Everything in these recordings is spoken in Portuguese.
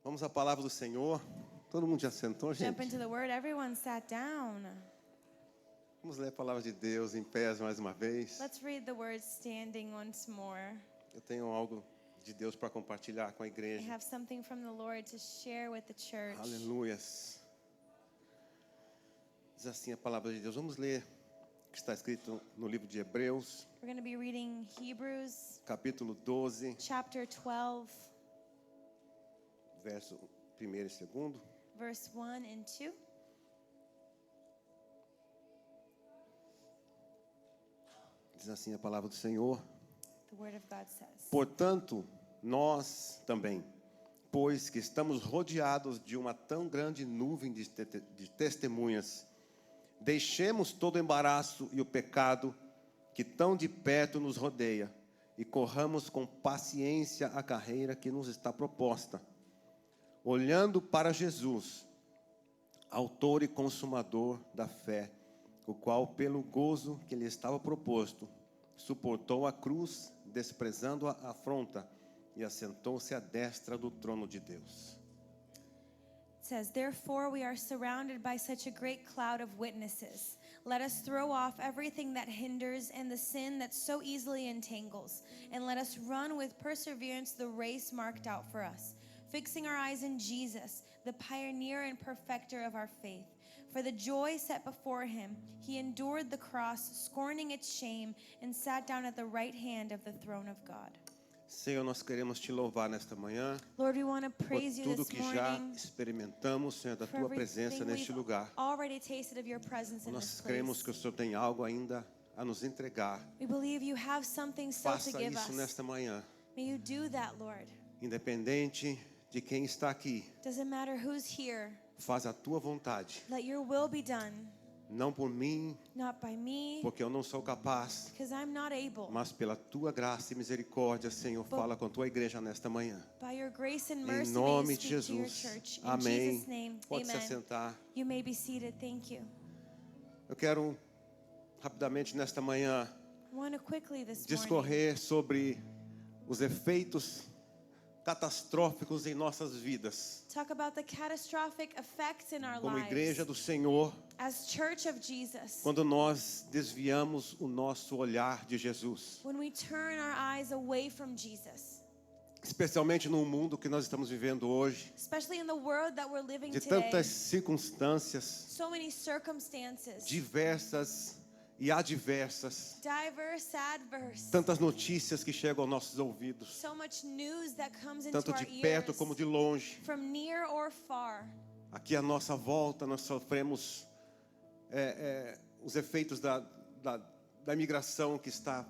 Vamos à palavra do Senhor. Todo mundo já sentou, Jump gente? into the word. Everyone sat down. Vamos ler a palavra de Deus em pés mais uma vez. Let's read the word standing once more. Eu tenho algo de Deus para compartilhar com a I igreja. have something from the Lord to share with the church. Aleluias. Diz assim a palavra de Deus. Vamos ler o que está escrito no livro de Hebreus, We're going to be reading Hebrews capítulo 12, chapter 12, verso 1 e 2. verse 1 and 2. Diz assim a palavra do Senhor. The word of God says, Portanto, nós também, pois que estamos rodeados de uma tão grande nuvem de testemunhas, deixemos todo o embaraço e o pecado que tão de perto nos rodeia e corramos com paciência a carreira que nos está proposta, olhando para Jesus, autor e consumador da fé, o qual, pelo gozo que lhe estava proposto, suportou a cruz, desprezando a afronta, e assentou-se à destra do trono de Deus. It says, therefore we are surrounded by such a great cloud of witnesses. Let us throw off everything that hinders and the sin that so easily entangles, and let us run with perseverance the race marked out for us, fixing our eyes in Jesus, the pioneer and perfecter of our faith. For the joy set before him, he endured the cross, scorning its shame, and sat down at the right hand of the throne of God. Senhor, nós queremos te louvar nesta manhã Lord, we want to por praise you tudo this que já morning experimentamos, Senhor, da for tua presença everything neste we've lugar. already tasted of your presence in this Nós cremos place. que o Senhor tem algo ainda a nos entregar. We believe you have something still to Faça give isso us. nesta manhã, May you do that, Lord. independente de quem está aqui. Doesn't matter who's here. Faz a tua vontade, Let your will be done, não por mim, not by me, porque eu não sou capaz, because I'm not able. mas pela tua graça e misericórdia, Senhor, fala com a tua igreja nesta manhã. By your grace and Em mercy, may you nome de speak to your Jesus. church. In Amém. Jesus' name, Pode se amen. assentar. You may be seated. Thank you. Eu quero rapidamente nesta manhã I want to quickly this morning discorrer sobre os efeitos catastróficos em nossas vidas. talk about the catastrophic effects in our Como lives igreja do Senhor, as Church of Jesus quando nós desviamos o nosso olhar de Jesus. when we turn our eyes away from Jesus, Especialmente no mundo que nós estamos vivendo hoje, especially in the world that we're living de today. tantas circunstâncias So many circumstances, diversas e adversas, diverse, adverse, tantas notícias que chegam aos nossos ouvidos, so much news that comes into tanto our de perto ears como de longe. from near or far. Aqui à nossa volta nós sofremos os efeitos da imigração que está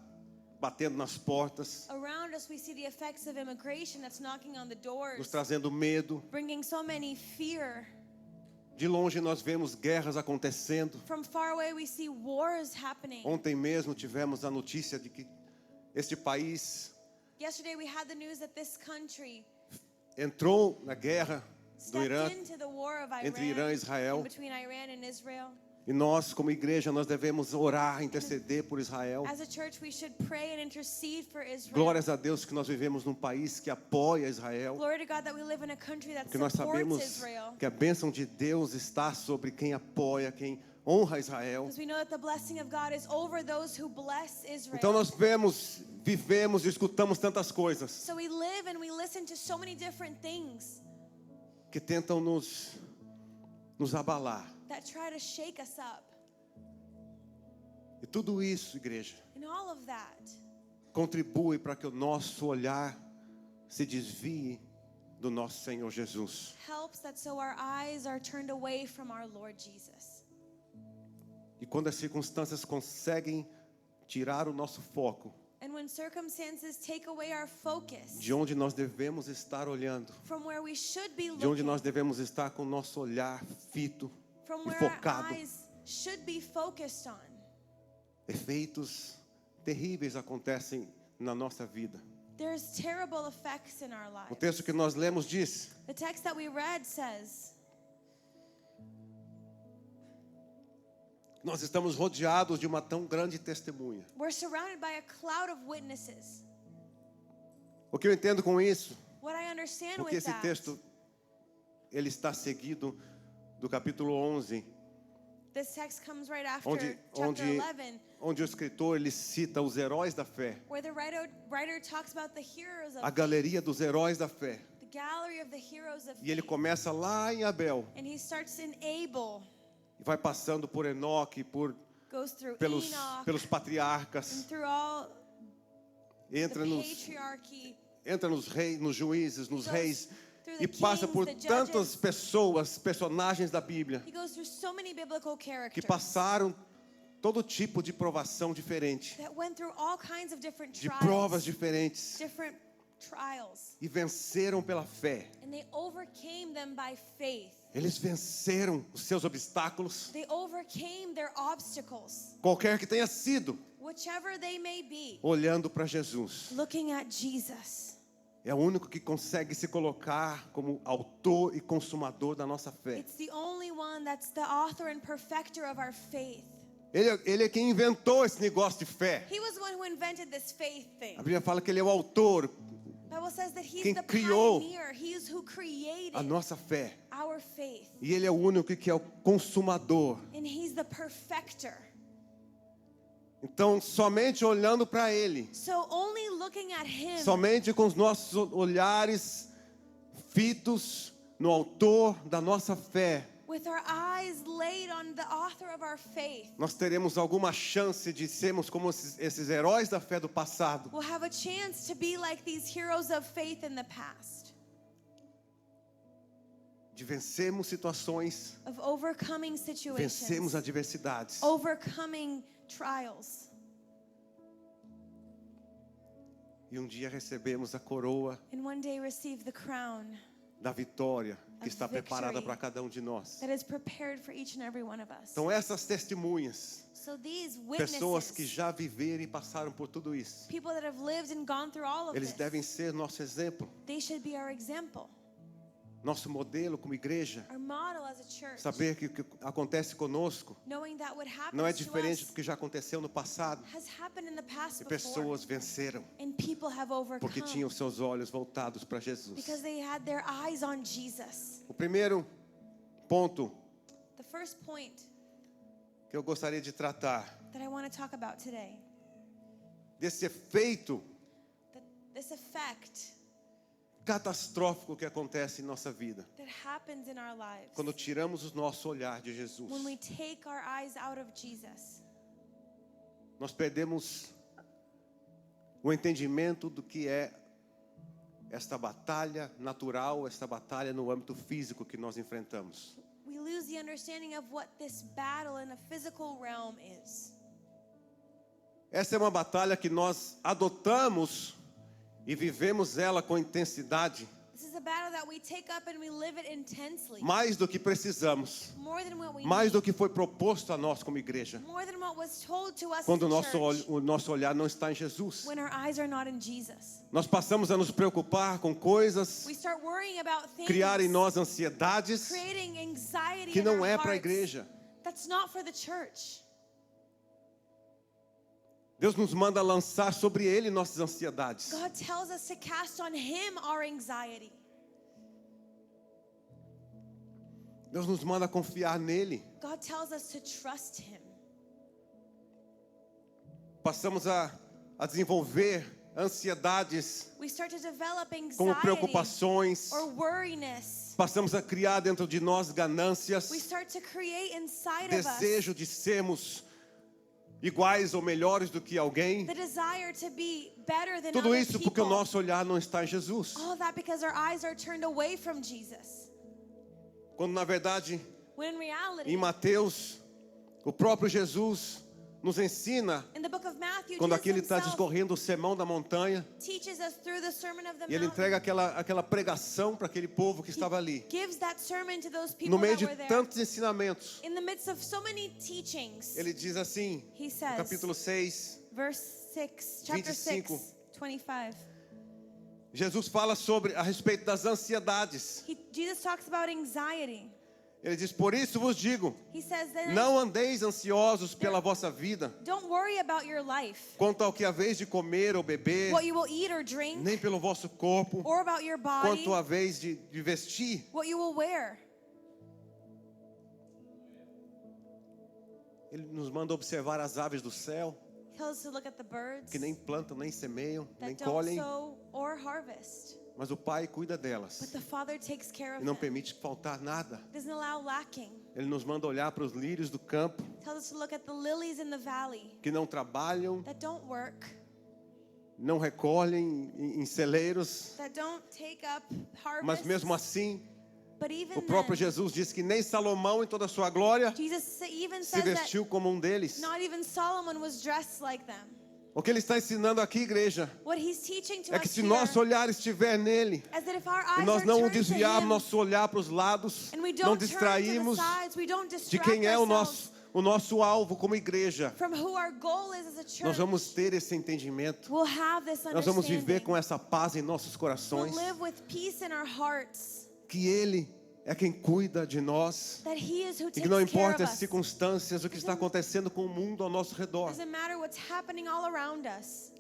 batendo nas portas, Around us we see the effects of immigration that's knocking on the nos doors, trazendo medo. bringing so many fear. De longe nós vemos guerras acontecendo. From far away we see wars happening. Ontem mesmo tivemos a notícia de que este país Yesterday we had the news that this country entrou na guerra do Irã, stepped into the war of entre Irã e Israel. in between Iran and Israel. E nós, como igreja, nós devemos orar, interceder por Israel. As a church we should pray and intercede for Israel. Glórias a Deus que nós vivemos num país que apoia Israel. Glory to God that we live in a country that Porque nós supports sabemos Israel. que a bênção de Deus está sobre quem apoia, quem honra Israel. Because we know that the blessing of God is over those who bless Israel. Então nós vivemos e escutamos tantas coisas So we live and we listen to so many different things que tentam nos abalar. that try to shake us up. E tudo isso, igreja, And all of that contribui para que o nosso olhar se desvie do nosso Senhor Jesus. helps that so our eyes are turned away from our Lord Jesus. E quando as circunstâncias conseguem tirar o nosso foco And when circumstances take away our focus de onde nós devemos estar olhando, from where we should be de onde looking, nós devemos estar com o nosso olhar fito from e where our focado, eyes should be focused on, efeitos terríveis acontecem na nossa vida. there's terrible effects in our O lives. texto que nós lemos diz: The text that we read says nós estamos rodeados de uma tão grande testemunha. we're surrounded by a cloud of witnesses. O que eu entendo com isso, What I understand o que with esse that, texto ele está seguido do capítulo 11, This text comes right after onde, chapter onde, 11, onde o escritor ele cita os heróis da fé, where the writer talks about the heroes of a galeria dos heróis da fé. the gallery of the heroes of E ele faith. começa lá em Abel, And he starts in Abel, e vai passando por Enoque, goes through pelos Enoch, and patriarcas, through all entra the nos, patriarchy, entra nos reis, nos juízes, nos goes reis, through the e passa kings, por the judges. tantas pessoas, personagens da Bíblia, He goes through so many biblical que characters passaram todo tipo de provação diferente, that went through all kinds of different de provas trials, diferentes, different trials, e venceram pela fé. and they overcame them by faith. Eles venceram os seus obstáculos, They overcame their obstacles, qualquer que tenha sido, whichever they may be, olhando para Jesus. looking at Jesus. É o único que consegue se colocar como autor e consumador da nossa fé. It's the only one that's the author and perfecter of our faith. Ele é quem inventou esse negócio de fé. He was the one who invented this faith thing. A Bíblia fala que ele é o autor, The Bible says that he's quem the criou pioneer. He is who created a nossa fé. our faith. E ele é o único que é o consumador. And he's the perfecter. Então, somente olhando para ele, So only looking at him, somente com os nossos olhares fitos no autor da nossa fé, with our eyes laid on the author of our faith, nós teremos alguma chance de sermos como esses heróis da fé do passado. we'll have a chance to be like these heroes of faith in the past, De vencermos situações, of overcoming situations, vencemos adversidades. overcoming trials, E um dia recebemos a coroa and one day receive the crown da vitória que Of está preparada victory. para cada de nós. that is prepared for each and every one of us. Então essas testemunhas, So these pessoas que witnesses, já viveram e passaram por tudo isso, people that have lived and gone through all of eles this, devem ser nosso exemplo, they should be our example, nosso modelo como igreja. our model as a church. Saber que o que acontece conosco Knowing that what happens não é to diferente do us que já aconteceu no passado. has happened in the past E before, pessoas venceram and people have porque overcome tinham seus olhos voltados para Jesus. because they had their eyes on Jesus. O primeiro ponto The first point que eu gostaria de tratar that I want to talk about today, desse efeito that this effect catastrófico que acontece em nossa vida that happens in our lives quando tiramos o nosso olhar de Jesus. when we take our eyes out of Jesus. Nós perdemos o entendimento do que é esta batalha natural, esta batalha no âmbito físico que nós enfrentamos. We lose the understanding of what this battle in a physical realm is. Essa é uma batalha que nós adotamos e vivemos ela com intensidade, This is a battle that we take up and we live it intensely, mais do que precisamos, more than what we mais do need, que foi proposto a nós como igreja, more than what was told to us quando as a church, o nosso olhar não está em Jesus. when our eyes are not in Jesus. Nós passamos a nos preocupar com coisas, We start worrying about things, criar em nós ansiedades creating anxiety que in não our é para a hearts. igreja. That's not for the church. Deus nos manda lançar sobre Ele nossas ansiedades. God tells us to cast on Him our anxiety. Deus nos manda confiar nele. God tells us to trust Him. Passamos a desenvolver ansiedades We start to develop como anxiety preocupações. or worriness. Passamos a criar dentro de nós ganâncias, We start to create inside of us desejo de sermos iguais ou melhores do que alguém. the desire to be better than Tudo other isso porque o people. nosso olhar não está em Jesus. All that because our eyes are turned away from Jesus. Quando na verdade, When in reality, em Mateus, o próprio Jesus nos ensina, in the book of Matthew, quando Jesus aqui ele está himself discorrendo o sermão da montanha, teaches us through the Sermon of the e ele Mount. entrega aquela pregação para aquele povo que estava ali, Gives that sermon to those people no meio that de were there. tantos ensinamentos. In the midst of so many teachings, Ele diz assim, he no says, capítulo 6, verse 6, chapter 25. 6, 25. Jesus fala a respeito das ansiedades. Jesus talks about anxiety. Ele diz: por isso vos digo, He says that não andeis ansiosos pela vossa vida, don't worry about your life, quanto ao que haveis de comer ou beber, what you will eat or drink, nem pelo vosso corpo, or about your body, quanto haveis de vestir. what you will wear. Ele nos manda observar as aves do céu, He tells us to look at the birds que nem plantam, nem semeiam, nem that don't colhem, sow or harvest, mas o Pai cuida but delas the Father takes care e of não them. permite faltar nada. Doesn't allow lacking. Ele nos manda olhar para os lírios do campo, Tells us to look at the lilies in the valley que não trabalham, that don't work, não recolhem em celeiros, that don't take up mas harvest. mesmo assim, But even o próprio then, Jesus disse que nem Salomão, em toda a sua glória, Jesus even se says that vestiu como um deles. not even Solomon was dressed like them. O que ele está ensinando aqui, igreja, What he's teaching to é que us se here nosso olhar estiver nele, is that if our e eyes nós are não turned to desviarmos him nosso olhar para os lados, and we não don't turn to the distraímos sides, we don't de distract quem é ourselves o nosso alvo como igreja, from who our goal is as a church, nós vamos ter esse entendimento. we'll have this Nós vamos viver understanding. com essa paz em nossos We'll corações, live with peace in our hearts, que ele é quem cuida de nós, that he is who e que takes não care importa of as us. circunstâncias, o que está acontecendo com o mundo ao nosso redor, Doesn't matter what's happening all around us,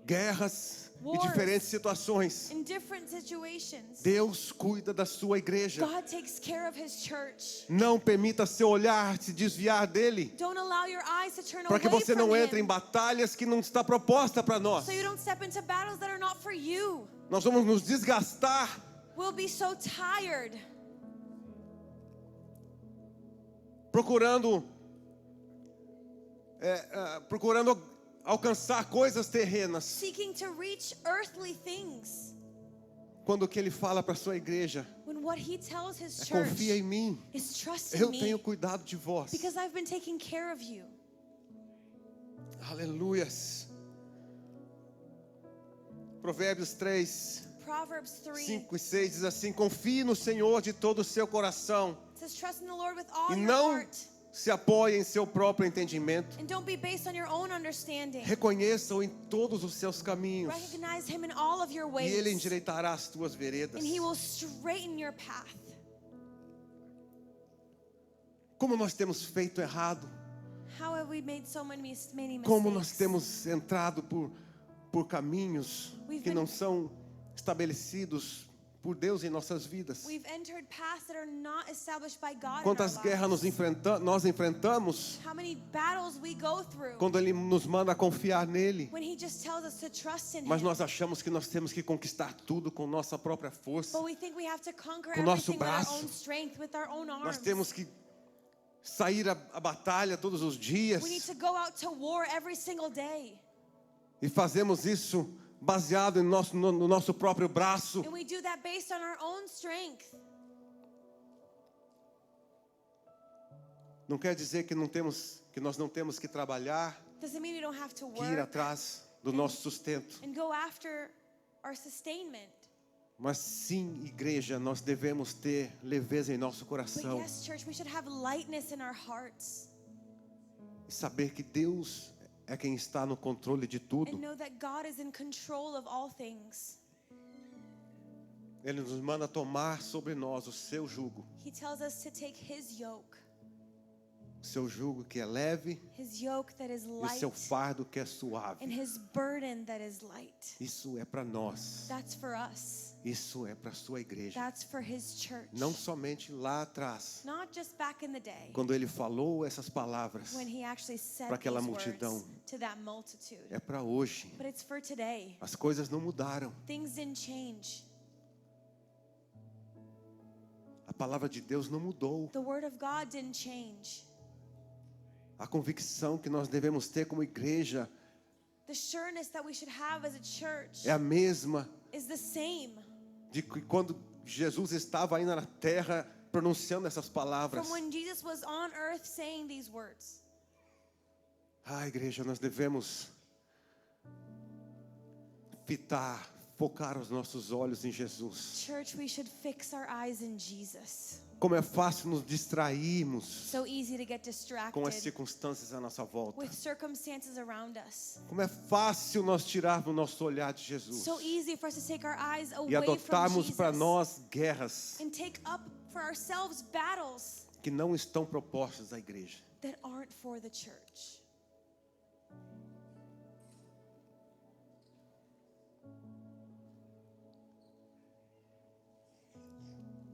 guerras e Wars. diferentes situações, in different situations. Deus cuida da sua igreja. God takes care of his church. Não permita seu olhar se desviar dele, Don't allow your eyes to turn para que away você from não entre em him, batalhas que não está proposta para nós. so you don't step into battles that are not for you. Nós vamos nos desgastar, We'll be so tired procurando alcançar coisas terrenas, seeking to reach earthly things, quando o que ele fala para a sua igreja when what he tells his é: church confia em mim, is trust in eu me, tenho cuidado de vós. because I've been taking care of you. Aleluias. Provérbios 3, Proverbs 3 5 e 6 diz assim: confie no Senhor de todo o seu coração says, trust in the Lord with all e your não heart, se apoie em seu próprio entendimento. and don't be based on your own understanding. Reconheça-o em todos os seus caminhos Recognize him in all of your e ways, ele endireitará as tuas veredas. and he will straighten your path. Como nós temos feito errado, How have we made so many mistakes? como nós temos entrado por caminhos We've que been- não são estabelecidos por Deus em nossas vidas. We've entered paths that are not established by God Quantas in our guerras lives. nós enfrentamos How many battles we go through quando Ele nos manda confiar nele, when he just tells us to trust in mas him. nós achamos que nós temos que conquistar tudo com nossa própria força. But we think we have to conquer Com o nosso everything with our braço. own strength, with our own arms. Nós temos que sair a batalha todos os dias We need to go out to war every single day. e fazemos isso baseado no nosso próprio braço. And we do that based on our own strength. Não quer dizer que nós não temos que trabalhar, Doesn't mean we don't have to que ir work atrás do nosso sustento. and go after our sustainment. Mas sim, igreja, nós devemos ter leveza em nosso But coração yes, church, we should have lightness in our hearts e saber que Deus é quem está no controle de and tudo. know that God is in control of all things. Ele nos manda tomar sobre nós o seu jugo. He tells us to take his yoke O seu jugo que é leve His yoke that is e o light seu fardo que é suave. and his burden that is light. Isso é para nós. That's for us. Isso é para a sua igreja. That's for his church. Não somente lá atrás, Not just back in the day quando ele falou essas palavras, when he actually said para aquela these multidão. words to that multitude. é para hoje. But it's for today. As coisas não mudaram. Things didn't change. A palavra de Deus não mudou. The word of God didn't change. A convicção que nós devemos ter como igreja The sureness that we should have as a church é a mesma is the same de que quando Jesus estava ainda na terra pronunciando essas palavras. from when Jesus was on earth saying these words. Igreja, nós devemos fitar focar os nossos olhos em Jesus. Church, we should fix our eyes in Jesus. Como é fácil nos distrairmos So easy to get com as distracted circunstâncias à nossa volta. with circumstances around us. Como é fácil nós tirarmos o nosso olhar de Jesus So easy for us to take our eyes e away from adotarmos Jesus para nós guerras and take up for ourselves battles que não estão propostas à igreja. that aren't for the church.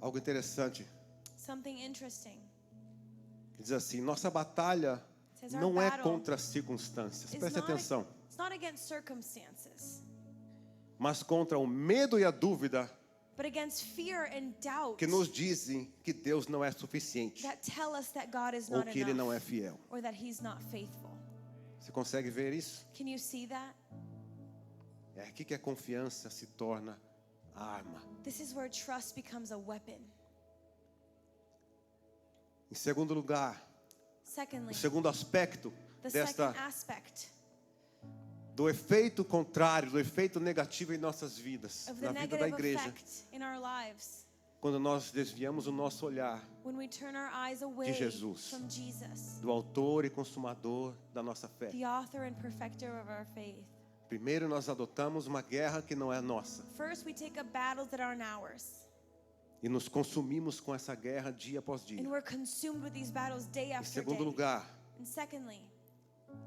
Algo interessante, Something interesting. que diz assim, nossa batalha Says our não é battle contra as circunstâncias, It's preste not, atenção, it's not against circumstances, mas contra o medo e a dúvida but against fear and doubt que nos dizem que Deus não é suficiente that tell us that God is ou not que Ele não é enough fiel. or that He's not faithful. Você consegue ver isso? Can you see that? É aqui que a confiança se torna a arma. This is where trust becomes a weapon. Em segundo lugar, Secondly, o segundo aspecto the desta second aspect do efeito contrário, do efeito negativo em nossas vidas, of the na vida da negative igreja, effect in our lives quando nós desviamos o nosso olhar when we turn our eyes away Jesus. from Jesus, do autor e consumador da nossa fé. the author and perfecter of our faith. Primeiro nós adotamos uma guerra que não é nossa First, we take up battles that aren't ours, e nos consumimos com essa guerra dia após dia. and we're consumed with these battles day Em after segundo day. lugar, And secondly,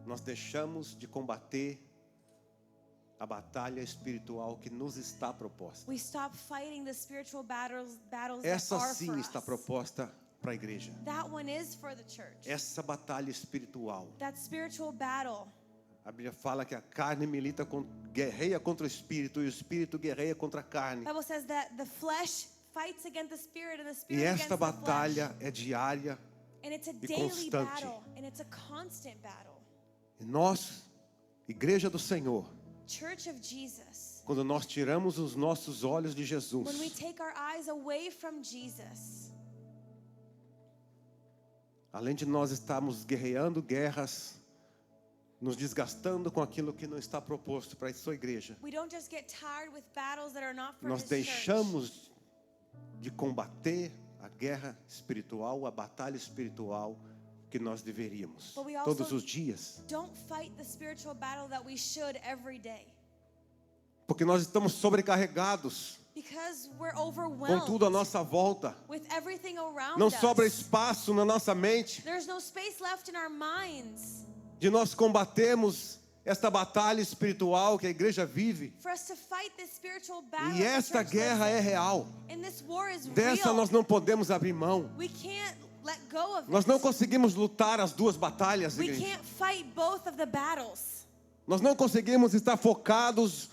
nós deixamos de combater a batalha espiritual que nos está proposta. we stop fighting the spiritual battles Essa that are sim for está us. proposta para a igreja. That one is for the church. Essa batalha espiritual. That spiritual battle. A Bíblia fala que a carne guerreia contra o espírito e o espírito guerreia contra a carne. The Bible says that the flesh fights against the spirit and the E spirit against esta the flesh. batalha é diária. And it's a e daily constante. battle, and it's a constant battle. E nós, igreja do Senhor, Church of Jesus, quando nós tiramos os nossos olhos de when we Jesus, take our eyes away from Jesus, além de nós estarmos guerreando guerras, nos desgastando com aquilo que não está proposto para a sua igreja, we don't just get tired with battles that are not for nós His church. deixamos de combater a guerra espiritual, a batalha espiritual que nós deveríamos But we also todos os dias, don't fight the spiritual battle that we should every day. porque nós estamos sobrecarregados Because we're com overwhelmed tudo à nossa volta. with everything around Não us. sobra espaço na nossa mente There's no space left in our minds de nós combatermos esta batalha espiritual que a igreja vive. for us to fight this spiritual battle. E the esta church guerra lives é real. in. And this war is Dessa real. nós não podemos abrir mão. We can't let go of Nós it. não conseguimos lutar as duas batalhas, We igreja. can't fight both of the battles. Nós não conseguimos estar focados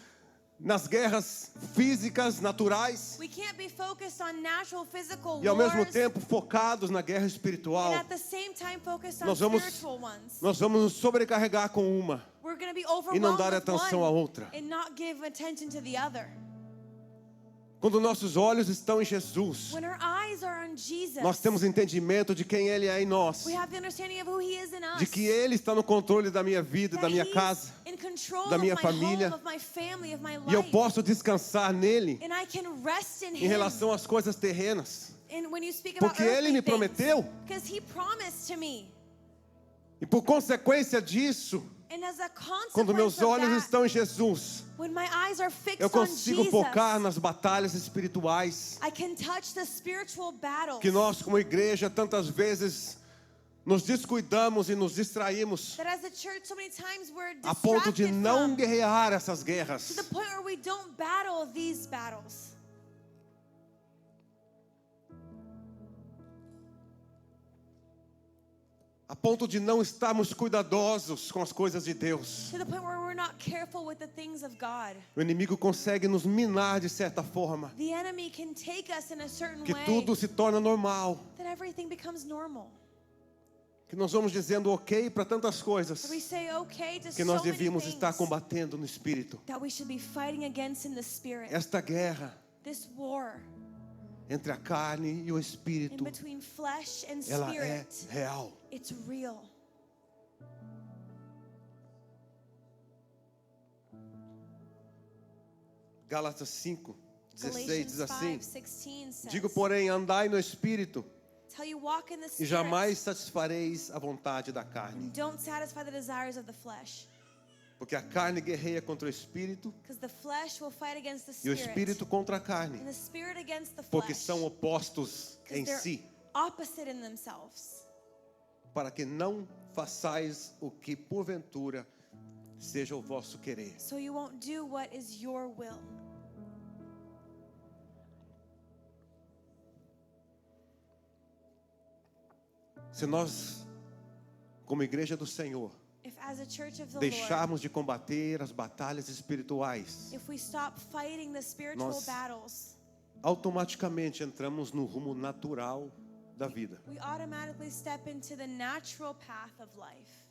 nas guerras físicas, naturais, We can't be focused on natural physical e ao mesmo wars tempo focados na guerra espiritual. and at the same time focused on Nós vamos, spiritual ones. nós vamos nos sobrecarregar com uma We're going to be e não overwhelmed dar with atenção à one outra. and not give attention to the other. Quando nossos olhos estão em Jesus, When our eyes are on Jesus, nós temos entendimento de quem Ele é em nós, we have the understanding of who He is in us. de que Ele está no controle da minha vida, that da minha He's casa, in control da minha of my família. home, of my family, of my e eu life. posso descansar nele And I can rest in em Him. relação às coisas terrenas, And when you speak about porque Ele me earthly things, prometeu, because He promised to me. e por consequência disso, And as a consequence quando meus of olhos that, estão em Jesus, when my eyes are fixed eu consigo on Jesus, focar nas batalhas espirituais I can touch the spiritual battles que nós, como igreja, tantas vezes nos descuidamos e nos distraímos that as a church so many times we're a ponto de distracted não from, guerrear essas to guerras. the point where we don't battle these battles. A ponto de não estarmos cuidadosos com as coisas de Deus. To the point where we're not careful with the things of God. O inimigo consegue nos minar de certa forma, The enemy can take us in a certain que way tudo se torna normal, that everything becomes normal. que nós vamos dizendo ok para tantas coisas That we say okay to que so nós many devíamos things estar combatendo no espírito. that we should be fighting against in the spirit. Esta guerra This war entre a carne e o in espírito, between flesh and ela é spirit, real. it's real. Gálatas 5, 16 Galatians diz assim: 5:16 says, digo, porém, andai no Espírito, tell you walk in the e Spirit, jamais satisfareis a vontade da carne. and don't satisfy the desires of the flesh. Porque a carne guerreia contra o Espírito, Because the flesh will fight against the e o Spirit, Espírito contra a carne, and the Spirit against the porque flesh, são opostos em 'cause they're si, opposite in themselves, para que não façais o que porventura seja o vosso querer. so you won't do what is your will. Se nós, como igreja do Senhor, If as a church of the Lord, deixarmos de combater as batalhas espirituais, if we stop fighting the spiritual Nós- battles, automaticamente entramos no rumo natural da vida. we automatically step into the natural path of life.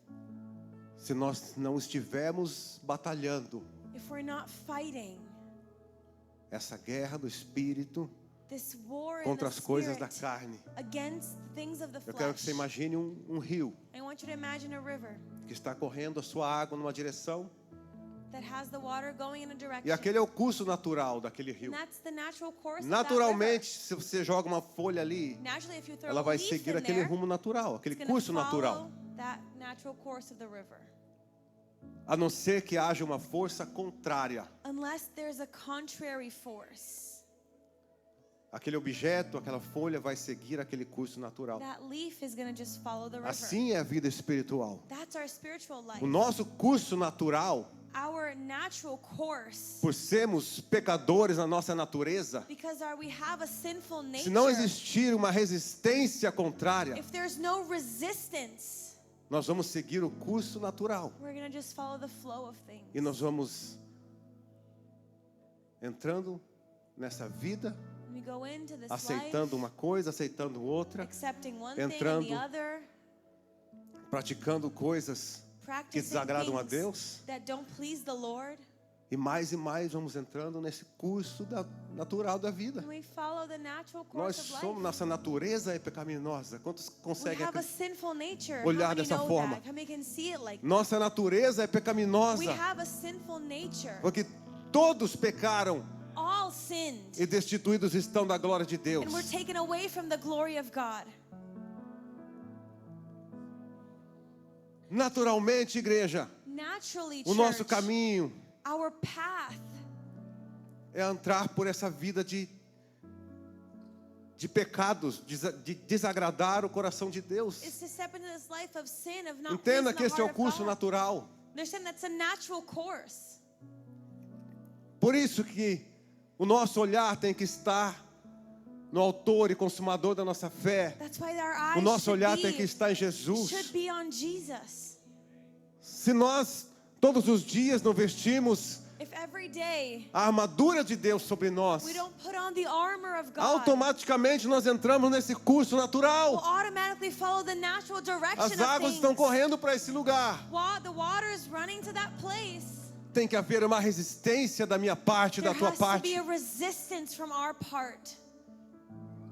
Se nós não estivermos batalhando If we're not fighting essa guerra do Espírito this war in contra the as coisas da spirit carne, against the things of the eu quero que você flesh, imagine um rio I want you to imagine a river que está correndo a sua água numa direção, that has the water going in a e direction. aquele é o curso natural daquele rio. And that's the natural course of Naturalmente, that se você joga uma folha ali, river. Naturally, if you throw ela a vai leaf seguir in aquele there, rumo natural, aquele it's gonna curso natural. follow that natural course of the river. A não ser que haja uma força contrária. Unless there's a contrary force, Aquele objeto, aquela folha vai seguir aquele curso natural. that leaf is going to just follow the river. Assim é a vida espiritual. That's our spiritual life. O nosso curso natural, Our natural course, por sermos pecadores na nossa natureza, because we have a sinful nature. se não existir uma resistência contrária, If there's no resistance, nós vamos seguir o curso natural. we're going to just follow the flow of things. E nós vamos entrando nessa vida, We go into this aceitando life, uma coisa, aceitando outra, accepting one entrando, thing and the other, praticando coisas que practicing desagradam a things Deus. that don't please the Lord. E mais vamos entrando nesse curso natural da vida. And we follow the natural Nós course of somos, life. nossa natureza é pecaminosa. Quantos We conseguem have a sinful nature. olhar How many dessa know forma? that? How many can see it like that? Nossa natureza é pecaminosa, We have a sinful nature. porque todos pecaram All sinned. e destituídos estão da glória de Deus. And we're taken away from the glory of God. Naturalmente, igreja, Naturally, o nosso church, caminho our path é entrar por essa vida de pecados, de desagradar o coração de Deus. is to step into this life of sin, of not Entenda pleasing que the esse é o heart of curso God. natural. Understand that's a natural course. Por isso que o nosso olhar tem que estar no autor e consumador da nossa fé. That's why our eyes O nosso should olhar be, tem que estar em Jesus. should be on Jesus. Se nós todos os dias não vestimos If every day a armadura de Deus sobre nós, we don't put on the armor of God, automaticamente nós entramos nesse curso we'll natural. automatically follow the natural direction As of águas things. estão correndo para esse lugar. The water is running to that place. Tem que haver uma resistência da minha parte, da There tua has to be parte. a resistance from our part.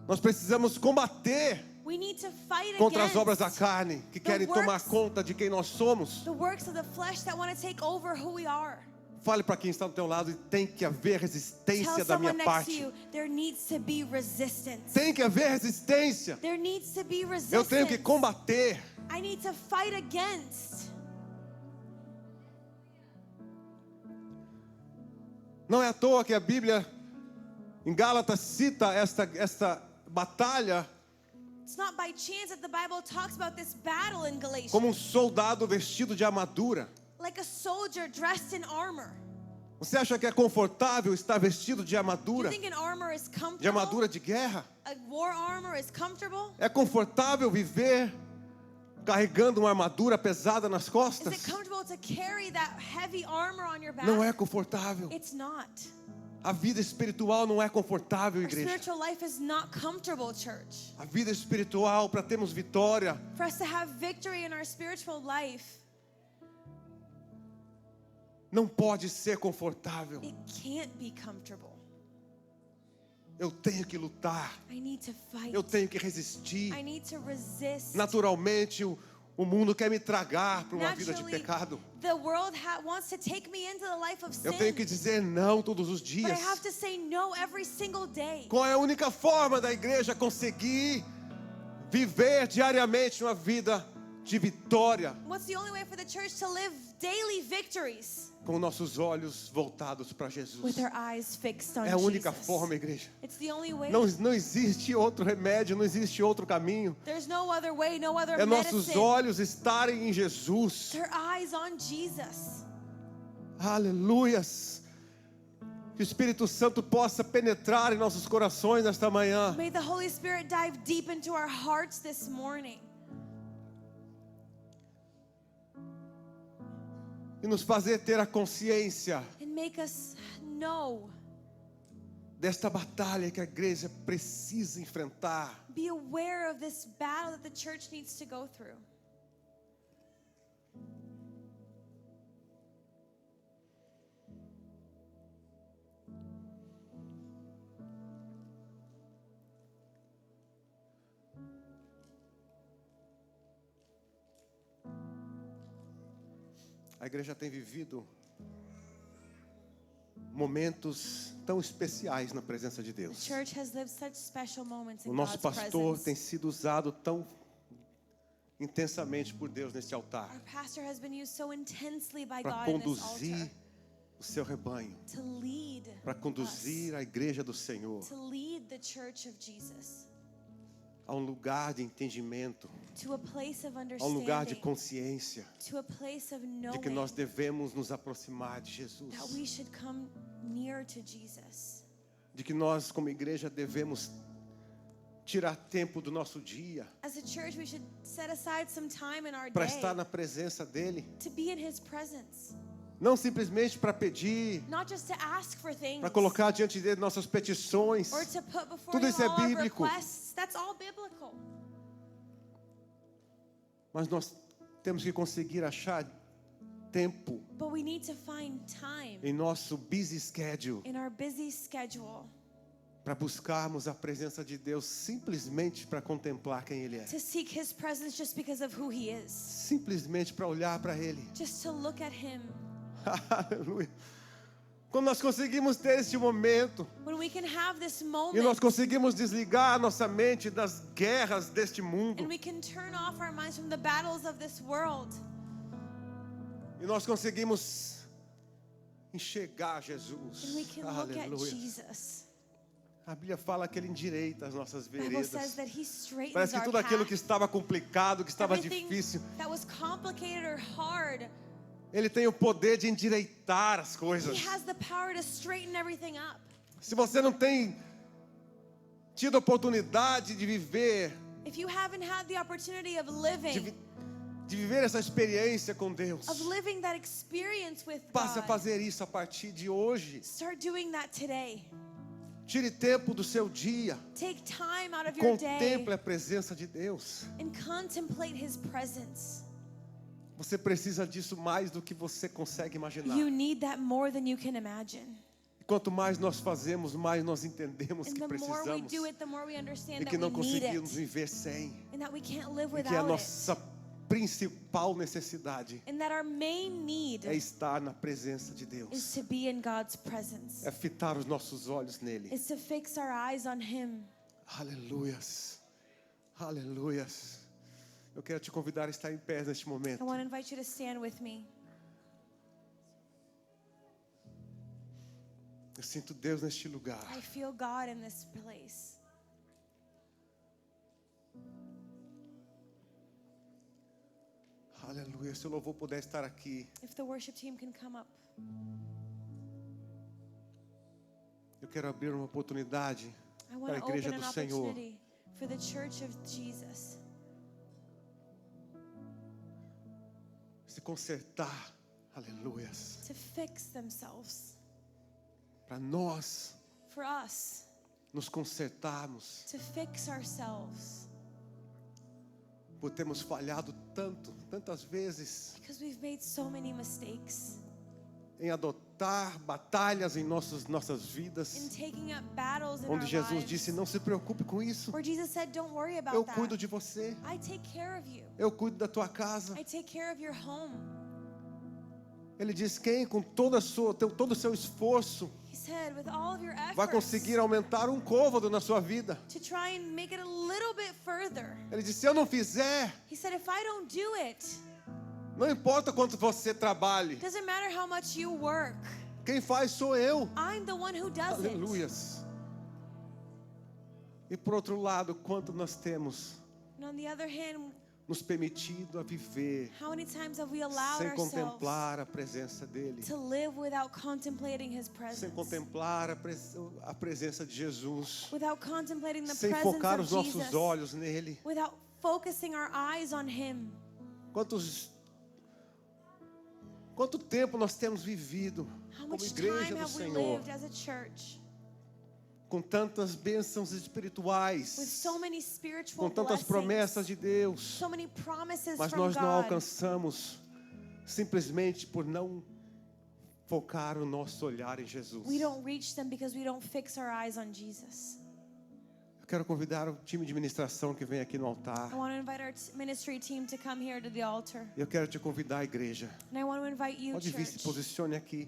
Nós precisamos combater We need to fight contra as against obras da carne que querem tomar works- conta de quem nós somos. the works of the flesh that want to take over who we are. Fale para quem está do teu lado e tem que haver Tell resistência da minha someone next to parte. you, there needs to be resistance. Tem que haver resistência. There needs to be resistance. Eu tenho que combater. I need to fight against. Não é à toa que a Bíblia em Gálatas cita esta batalha It's not by chance that the Bible talks about this battle in Galatians. como soldado vestido de armadura. Like a soldier dressed in armor. Você acha que é confortável estar vestido de You armadura? think an armor is comfortable? De armadura de guerra? A war armor is comfortable? É confortável viver carregando uma armadura pesada nas Is costas? it comfortable to carry that heavy armor on your back? Não é confortável. It's not. A vida espiritual não é confortável, Our igreja. spiritual life is not comfortable, church. A vida espiritual, para termos vitória, For us to have victory in our spiritual life, não pode ser confortável. it can't be comfortable. Eu tenho que lutar. I need to fight. Eu tenho que resistir. I need to resist. Naturalmente, O mundo quer me tragar para uma vida de Naturally, pecado. the world wants to take me into the life of sin. Eu tenho que dizer não todos os But dias. I have to say no every single day. Qual é a única forma da igreja conseguir viver diariamente uma vida de vitória? What's the only way for the church to live daily victories? Com nossos olhos voltados para Jesus. With our eyes fixed on É a única Jesus. forma, igreja. It's the only way. Não existe outro remédio, não existe outro caminho. There's no other way, no other É nossos medicine. olhos estarem em Jesus. Their eyes on Jesus. Aleluias. Que o Espírito Santo possa penetrar em nossos corações nesta manhã. May the Holy Spirit dive deep into our hearts this morning. E nos fazer ter a consciência And make us know, desta batalha que a igreja precisa enfrentar. be aware of this battle that the church needs to go through. A igreja tem vivido momentos tão especiais na presença de The Deus. church has lived such special moments O in nosso God's pastor presence. tem sido usado tão intensamente por Deus neste altar Our pastor has been used so intensely by para God in this conduzir altar o seu rebanho, to lead para conduzir a igreja do Senhor us, to lead the church of Jesus a um lugar de entendimento, to a place of a um lugar de understanding, consciência to a place of de que knowing nós devemos nos aproximar de Jesus, that we should come near to Jesus. de que nós como igreja devemos tirar tempo do nosso dia As a church, we should set aside some time in our para day estar na presença dele, to be in His presence, não simplesmente para pedir, not just to ask for things para colocar diante dele nossas petições. or to put before Tudo Him isso é all our bíblico. requests. That's all biblical. Mas nós temos que conseguir achar tempo But we need to find time em nosso busy schedule in our busy schedule para buscarmos a presença de Deus simplesmente para contemplar quem Ele é, to seek His presence just because of who He is, simplesmente para olhar para Ele. just to look at Him. Aleluia. Quando nós conseguimos ter este momento When we can have this e moment nós conseguimos desligar a nossa mente das guerras deste mundo and we can turn off our minds from the battles of this world e nós conseguimos enxergar Jesus. and we can look at Aleluia. Jesus. A Bíblia fala que Ele endireita as nossas The Bible says veredas. that He straightens Parece que our tudo aquilo path. que estava complicado, que estava Everything difícil, that was complicated or hard, Ele tem o poder de endireitar as coisas. He has the power to straighten everything up. Se você não tem tido a oportunidade de viver, If you haven't had the opportunity of de, living, vi- de viver essa experiência com Deus, of living that experience with passe a God, fazer isso a partir de hoje. start doing that today. Tire tempo do seu dia, Take time out of your day contemple a presença de Deus. and contemplate His presence. Você precisa disso mais do que você consegue imaginar. You need that more than you can imagine. Quanto mais nós fazemos, mais nós entendemos And que the more we precisamos do it, the more we understand e que that não we need conseguimos it viver sem. and that we can't live E que a without it. nossa principal necessidade And that our main need é estar na presença de is Deus, to be in God's presence, é fitar os nossos olhos nele. is to fix our eyes on Him. Aleluias, aleluias. Eu quero te convidar a estar em pé neste I momento. want to invite you to stand with me. Eu sinto Deus neste lugar. I feel God in this place. Aleluia. Se o louvor puder estar aqui, If the worship team can come up, eu quero abrir uma oportunidade I want para a to igreja open an do Senhor. opportunity for the church of Jesus Se consertar, aleluias, to fix themselves, para nós for us nos consertarmos, to fix ourselves, por termos falhado tantas vezes because we've made so many mistakes em adotar lutar batalhas em nossas vidas, in taking up battles in onde our Jesus lives. disse: não se preocupe com isso, Where Jesus said, don't worry about eu that. cuido de você, I take care of you. eu cuido da tua casa. I take care of your home. Ele diz: quem com todo o seu esforço He said, with all of your vai efforts conseguir aumentar um côvado na sua vida? to try and make it a little bit further. Ele disse: se eu não fizer, He said, if I don't do it, não importa quanto você trabalhe, doesn't matter how much you work. quem faz sou eu. I'm the one who does it. Aleluias. E por outro lado, quanto nós temos And on the other hand, nos permitido a viver how many times have we allowed sem ourselves contemplar a presença dele, to live without contemplating His sem presence? contemplar a presença de Jesus, Without contemplating the sem presence focar of os nossos Jesus. olhos nele. Without focusing our eyes on Him. Quanto tempo nós temos vivido How como much igreja time do have we Senhor, lived as a church com tantas bênçãos with espirituais, so many spiritual com tantas blessings, promessas de Deus, so many promises mas from nós não God, alcançamos simplesmente por não focar o nosso olhar em Jesus. we don't reach them because we don't fix our eyes on Jesus. Eu quero convidar o time de ministração que vem aqui no altar. I want to invite our ministry team to come here to the altar. Eu quero te convidar, igreja. And I want to invite you, Pode vir, se church. posicione aqui.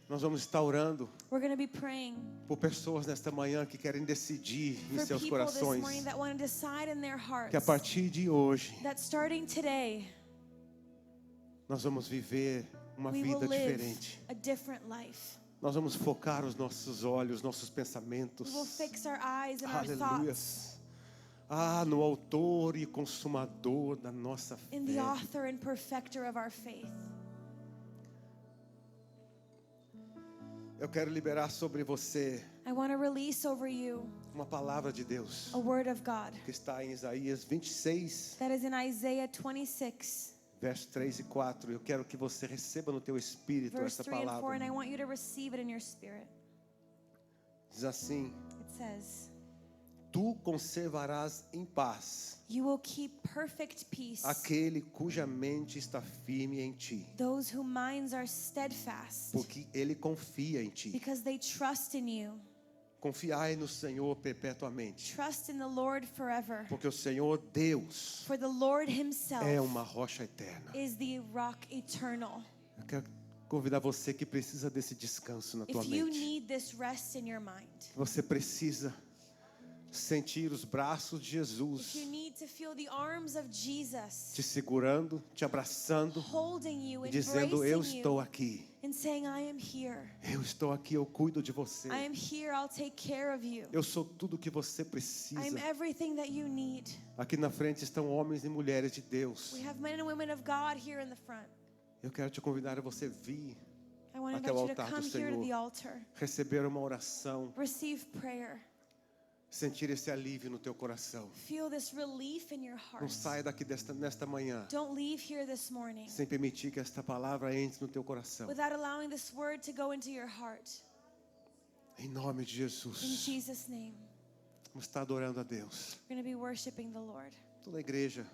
Nós vamos estar orando We're going to be praying por pessoas nesta manhã que querem decidir em for seus people this corações morning that want to decide in their hearts que a partir de hoje that starting today, nós vamos viver uma we will vida live diferente. a different life. Nós vamos focar os nossos olhos, nossos pensamentos. We will fix our eyes and our thoughts Aleluias. No autor e consumador da nossa fé. in the author and perfecter of our faith. Eu quero liberar sobre você I want to release over you uma palavra de Deus a word of God que está em Isaías 26, that is in Isaiah 26, versos 3 e 4. Eu quero que você receba no teu espírito verse essa 3 and 4, and palavra. I want you to receive it in your spirit. Diz assim: It says, tu conservarás em paz you will keep perfect peace aquele cuja mente está firme em ti, those whose minds are steadfast porque ele confia em ti. because they trust in you. Confiai no Senhor perpetuamente, Trust in the Lord forever. porque o Senhor Deus For the Lord Himself é uma rocha eterna. is the rock eternal. Eu quero convidar você que precisa desse descanso na tua If you mente. need this rest in your mind, Você precisa sentir os braços de if Jesus you need to feel the arms of Jesus te segurando, te abraçando holding you, e dizendo: eu embracing estou you, aqui. and saying, I am here. Eu estou aqui, eu cuido de você. I am here, I'll take care of you. Eu sou tudo que você I precisa. am everything that you need. Aqui na frente estão homens e mulheres de Deus. We have men and women of God here in the front. Eu quero te convidar a você vir I want to até invite o you to altar do come here to the Senhor, altar. receber uma oração, Receive prayer. sentir esse alívio no teu coração. Feel this relief in your Não heart. saia daqui nesta manhã Don't leave here this morning sem permitir que esta palavra entre no teu coração. without allowing this word to go into your heart. Em nome de In Jesus. Jesus' name, Vamos estar adorando a Deus. we're going to be worshiping the Lord. Toda a igreja,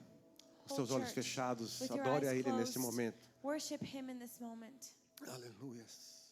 com Whole seus olhos church, fechados, with your adore eyes a Ele neste closed, momento. worship Him in this moment. Aleluias.